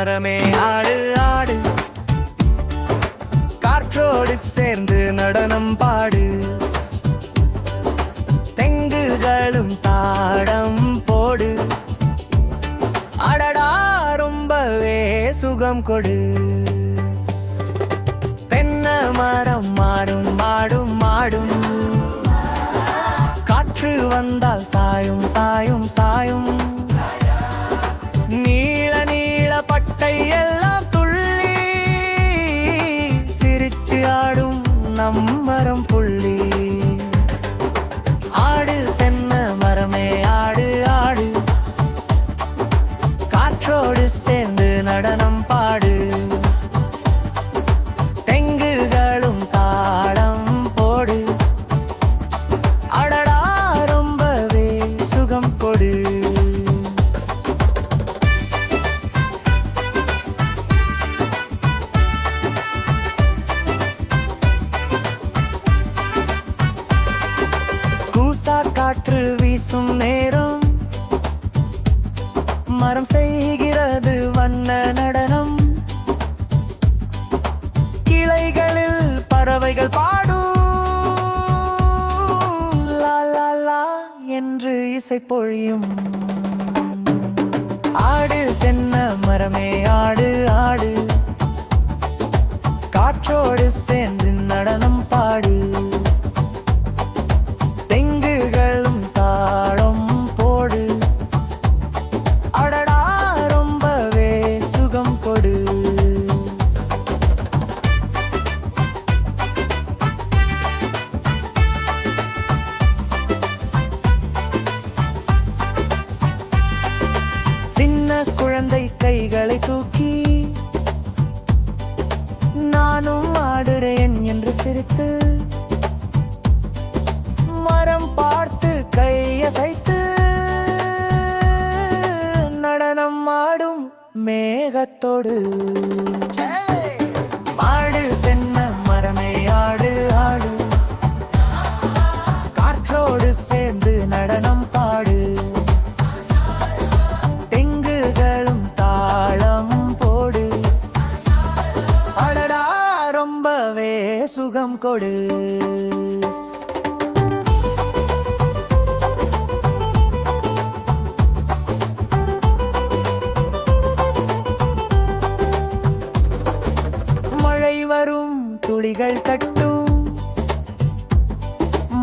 மரமே ஆடு ஆடு, காற்றோடு சேர்ந்து நடனம் பாடு. தெங்குகளும் தாடம் போடு, அடடா ரொம்பவே சுகம் கொடு. தென்னை மரம் மாடும் மாடும் மாடும், காற்று வந்தால் சாயும் சாயும் சாயும். நீள நீள பட்டை எல்லாம் துள்ளி சிரிச்சு ஆடும் நம் மரம் புள்ளி. ஆடு தென்னை மரமே ஆடு ஆடு, காற்றோடு சேர்ந்து நடனம் பாடு. தெங்குகளும் தாளம் போடு, அடடா ரொம்பவே சுகம் கொடு. கூசா காற்று வீசும் நேரம், மரம் செய்கிறது வண்ண நடனம். கிளைகளில் பறவைகள் பாடும் லா லா லா என்று இசை பொழியும். ஆடு தென்னை மரமே ஆடு ஆடு, காற்றோடு சேர்ந்து நடனம் பாடு. தெங்குகளும் தாளம் போடு, அடடா ரொம்பவே சுகம் கொடு. சின்ன குழந்தை கைகளை தூக்கி நானும் ஆடுறேன் என்று சிரித்து, மரம் பார்த்து கையசைத்து நடனம் ஆடும் மேகத்தோடு. ஆடு தென்னை மரமே ஆடு ஆடு, காற்றோடு சேர்ந்து நடனம் பாடு. தெங்குகளும் தாளம் போடு, அடடா ரொம்பவே சுகம் கொடு. மழை வரும் துளிகள் தட்டும்,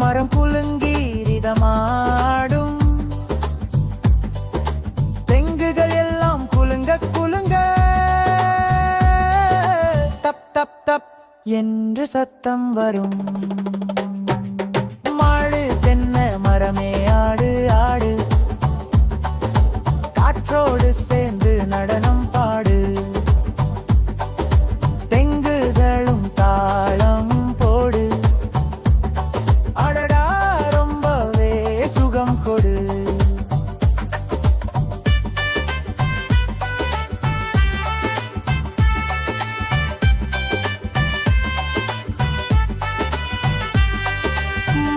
மரம் புலுங்கி ரிதமாடும். தெங்குகள் எல்லாம் குலுங்க குலுங்க தப் தப் தப் என்று சத்தம் வரும். மாடு தென்னை மரமே ஆடு ஆடு, காற்றோடு சேர்ந்து நடனம் பாடு. தெங்குகளும் தாளம் போடு, அடடா ரொம்பவே சுகம் கொடு.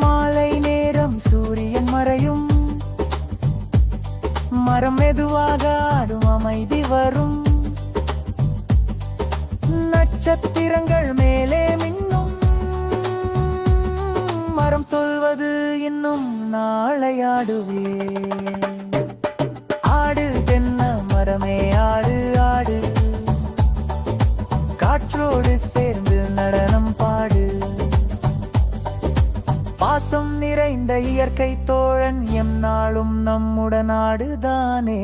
மாலை நேரம் சூரியன் மறையும், மரம் மெதுவாக ஆடும் அமைதி வரும். நட்சத்திரங்கள் மேலே மின்னும், மரம் சொல்வது இன்னும் நாளை ஆடுவே. ஆடு தென்னை மரமே ஆடு ஆடு, காற்றோடு சேர்ந்து நடனம் பாடு. பாசம் நிறைந்த இயற்கை தோழன் எம் நாளும் நம்முடன் ஆடுதானே.